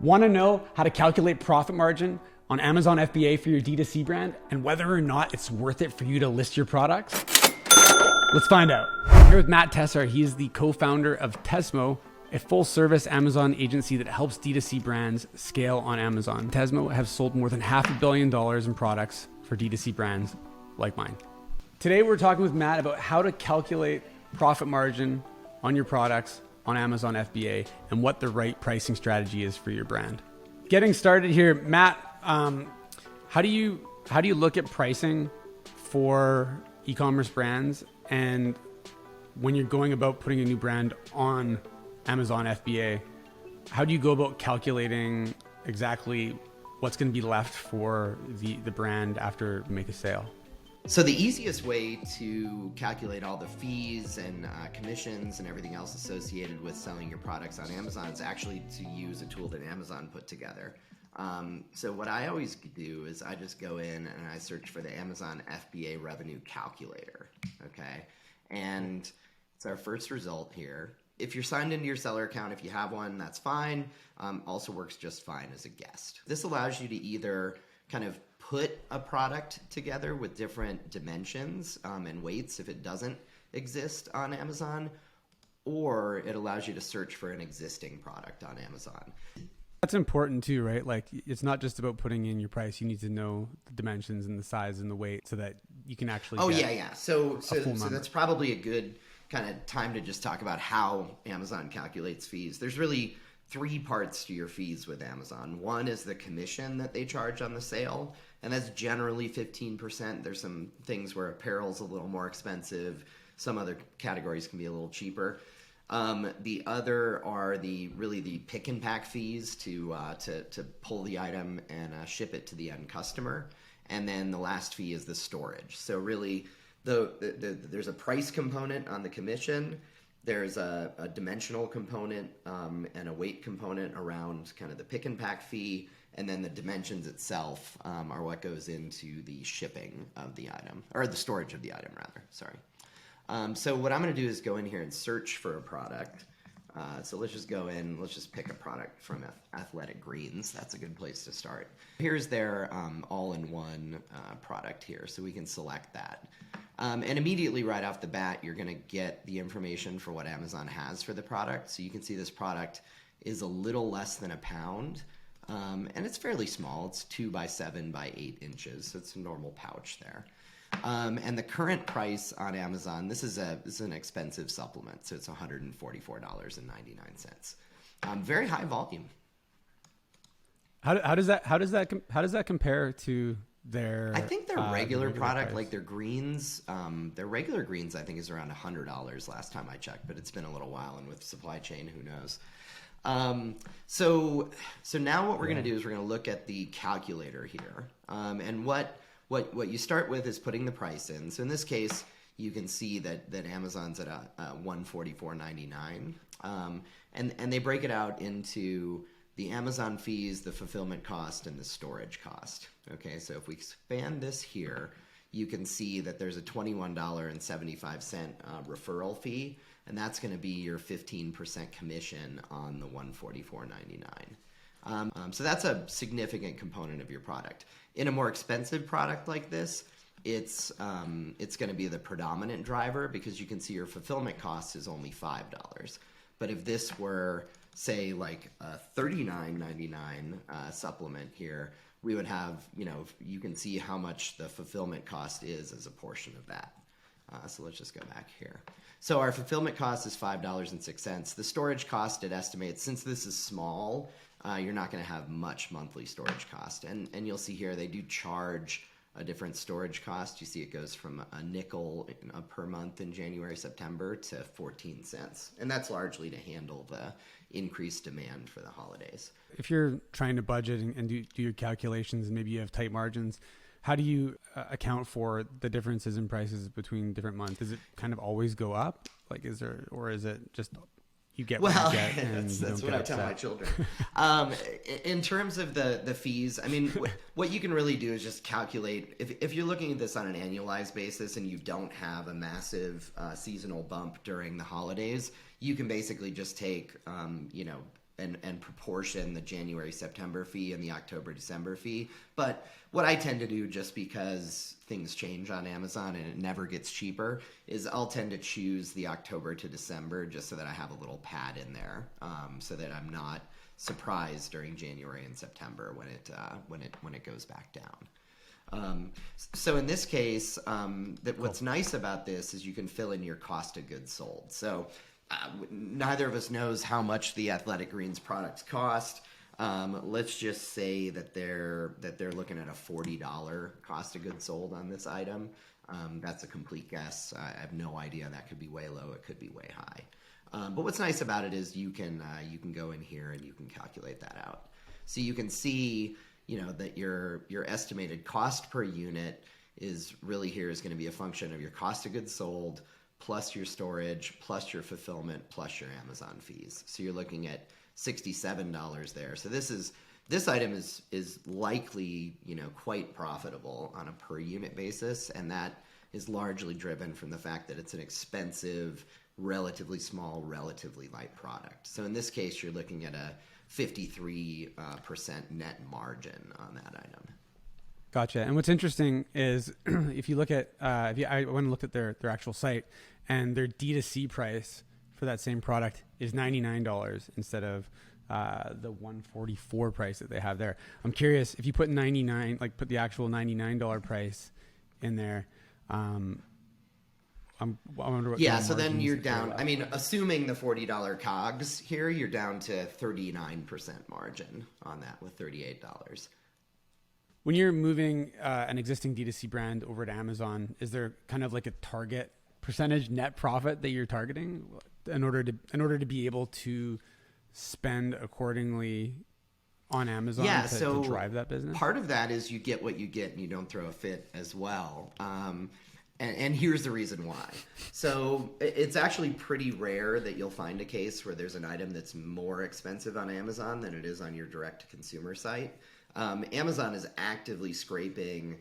Want to know how to calculate profit margin on Amazon FBA for your D2C brand and whether or not it's worth it for you to list your products? Let's find out. I'm here with Matt Tessar. He is the co-founder of Tesmo, a full-service Amazon agency that helps D2C brands scale on Amazon. Tesmo have sold more than $500 million in products for D2C brands like mine. Today we're talking with Matt about how to calculate profit margin on your products on Amazon FBA and what the right pricing strategy is for your brand. Getting started here, Matt, how do you look at pricing for e-commerce brands, and when you're going about putting a new brand on Amazon FBA, how do you go about calculating exactly what's going to be left for the brand after you make a sale? So the easiest way to calculate all the fees and commissions and everything else associated with selling your products on Amazon is actually to use a tool that Amazon put together. So what I always do is I just go in and I search for the Amazon FBA revenue calculator, okay? And it's our first result here. If you're signed into your seller account, if you have one, that's fine. Also works just fine as a guest. This allows you to either kind of put a product together with different dimensions and weights if it doesn't exist on Amazon, or it allows you to search for an existing product on Amazon. That's important too, right? Like, it's not just about putting in your price. You need to know the dimensions and the size and the weight so that you can actually yeah. So that's probably a good kind of time to just talk about how Amazon calculates fees. There's really three parts to your fees with Amazon. One is the commission that they charge on the sale, and that's generally 15%. There's some things where apparel's a little more expensive. Some other categories can be a little cheaper. The other are the pick and pack fees to pull the item and ship it to the end customer. And then the last fee is the storage. So really, there's a price component on the commission. There's a dimensional component and a weight component around kind of the pick and pack fee, and then the dimensions itself are what goes into the shipping of the item, or the storage of the item rather, sorry. So what I'm going to do is go in here and search for a product. So let's just go in, let's just pick a product from Athletic Greens. That's a good place to start. Here's their all-in-one product here, so we can select that. And immediately right off the bat, you're going to get the information for what Amazon has for the product. So you can see this product is a little less than a pound, and it's fairly small. It's 2 by 7 by 8 inches, so it's a normal pouch there. And the current price on Amazon, this is an expensive supplement, so it's $144.99. Very high volume. How does that compare to their? I think their regular product, price, like their greens, their regular greens, I think is around $100 last time I checked, but it's been a little while, and with supply chain, who knows? So now what we're going to do is we're going to look at the calculator here, and what you start with is putting the price in. So in this case, you can see that Amazon's at $144.99, and they break it out into the Amazon fees, the fulfillment cost, and the storage cost. Okay, so if we expand this here, you can see that there's a $21.75 referral fee, and that's going to be your 15% commission on the $144.99. So that's a significant component of your product. In a more expensive product like this, it's going to be the predominant driver, because you can see your fulfillment cost is only $5. But if this were, say, like a $39.99 supplement here, we would have, you can see how much the fulfillment cost is as a portion of that. So let's just go back here. So our fulfillment cost is $5.06. The storage cost, it estimates, since this is small, you're not going to have much monthly storage cost. And you'll see here they do charge a different storage cost. You see it goes from a nickel per month in January, September to 14 cents. And that's largely to handle the increased demand for the holidays. If you're trying to budget and do your calculations and maybe you have tight margins, how do you account for the differences in prices between different months? Does it kind of always go up? Like, is it just you get what you get? And that's what I tell my children. In terms of the fees, I mean, what you can really do is just calculate. If you're looking at this on an annualized basis and you don't have a massive seasonal bump during the holidays, you can basically just take, and proportion the January-September fee and the October-December fee. But what I tend to do, just because things change on Amazon and it never gets cheaper, is I'll tend to choose the October to December just so that I have a little pad in there, so that I'm not surprised during January and September when it goes back down. So in this case, what's nice about this is you can fill in your cost of goods sold. So neither of us knows how much the Athletic Greens products cost. Let's just say that they're looking at a $40 cost of goods sold on this item. That's a complete guess. I have no idea. That could be way low. It could be way high. But what's nice about it is you can go in here and you can calculate that out. So you can see, that your estimated cost per unit is really here is going to be a function of your cost of goods sold plus your storage, plus your fulfillment, plus your Amazon fees. So you're looking at $67 there. So this item is likely, quite profitable on a per unit basis, and that is largely driven from the fact that it's an expensive, relatively small, relatively light product. So in this case, you're looking at a 53% net margin on that item. Gotcha. And what's interesting is if you look at, I went and looked at their actual site, and their D2C price for that same product is $99 instead of the $144 price that they have there. I'm curious if you put put the actual $99 price in there. I wonder what. Yeah. So then you're down. I mean, assuming the $40 COGS here, you're down to 39% margin on that with $38. When you're moving an existing D2C brand over to Amazon, is there kind of like a target percentage net profit that you're targeting in order to be able to spend accordingly on Amazon to drive that business? Part of that is you get what you get and you don't throw a fit as well. And here's the reason why. So it's actually pretty rare that you'll find a case where there's an item that's more expensive on Amazon than it is on your direct-to-consumer site. Amazon is actively scraping,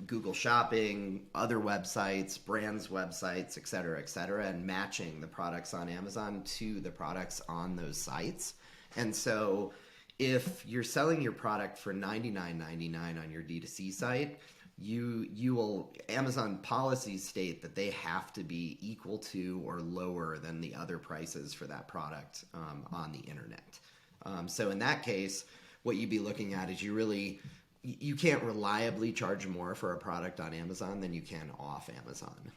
Google Shopping, other websites, brands' websites, et cetera, and matching the products on Amazon to the products on those sites. And so if you're selling your product for $99.99 on your D2C site, you will, Amazon policies state that they have to be equal to or lower than the other prices for that product on the internet. So in that case, what you'd be looking at is you can't reliably charge more for a product on Amazon than you can off Amazon.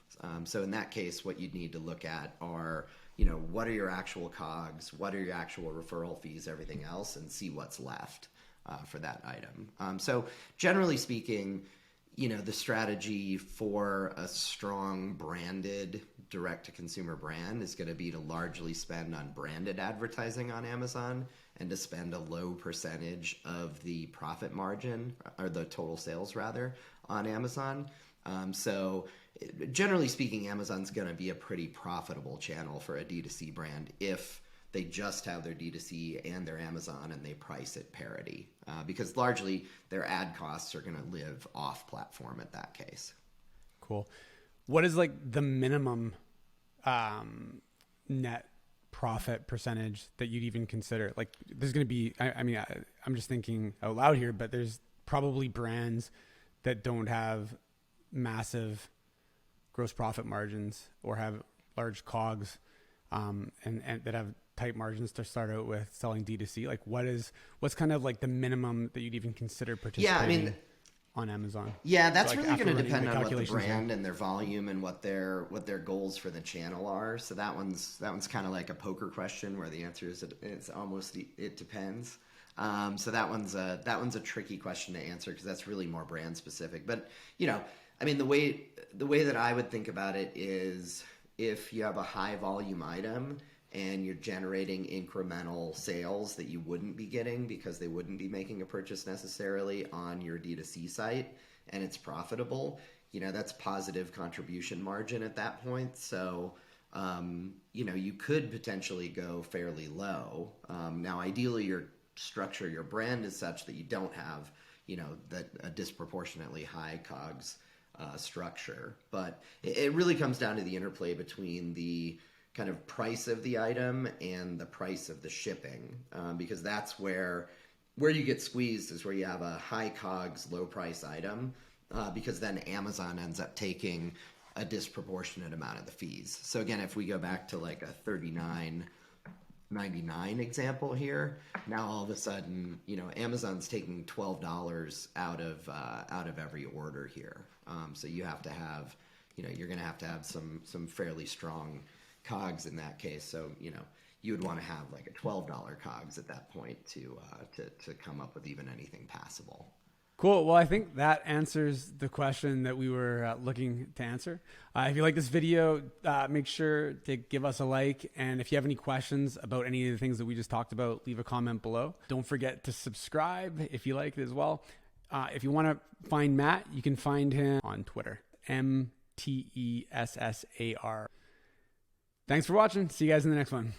So in that case, what you'd need to look at are, what are your actual COGS, what are your actual referral fees, everything else, and see what's left for that item. So generally speaking, the strategy for a strong branded direct-to-consumer brand is going to be to largely spend on branded advertising on Amazon and to spend a low percentage of the profit margin, or the total sales rather, on Amazon. So generally speaking, Amazon's going to be a pretty profitable channel for a D2C brand if they just have their D2C and their Amazon and they price at parity, because largely their ad costs are going to live off platform at that case. Cool. What is like the minimum net profit percentage that you'd even consider? Like there's going to be, I'm just thinking out loud here, but there's probably brands that don't have massive gross profit margins or have large COGS, and that have tight margins to start out with selling D2C. Like what's kind of like the minimum that you'd even consider participating on Amazon? Yeah, that's really going to depend on what the brand and their volume and what their goals for the channel are. So that one's kind of like a poker question where the answer is it's almost it depends. So that one's a tricky question to answer because that's really more brand specific. But the way that I would think about it is if you have a high volume item and you're generating incremental sales that you wouldn't be getting because they wouldn't be making a purchase necessarily on your D2C site, and it's profitable, that's positive contribution margin at that point. So, you could potentially go fairly low. Now, ideally, your brand is such that you don't have, a disproportionately high COGS structure. But it really comes down to the interplay between the kind of price of the item and the price of the shipping, because that's where you get squeezed, is where you have a high COGS, low price item, because then Amazon ends up taking a disproportionate amount of the fees. So again, if we go back to like a $39.99 example here, now all of a sudden, Amazon's taking $12 out of every order here. So you have to have, you're going to have some fairly strong COGS in that case. So, you would want to have like a $12 COGS at that point to come up with even anything passable. Cool. Well, I think that answers the question that we were looking to answer. If you like this video, make sure to give us a like. And if you have any questions about any of the things that we just talked about, leave a comment below. Don't forget to subscribe if you like it as well. If you want to find Matt, you can find him on Twitter, MTESSAR. Thanks for watching. See you guys in the next one.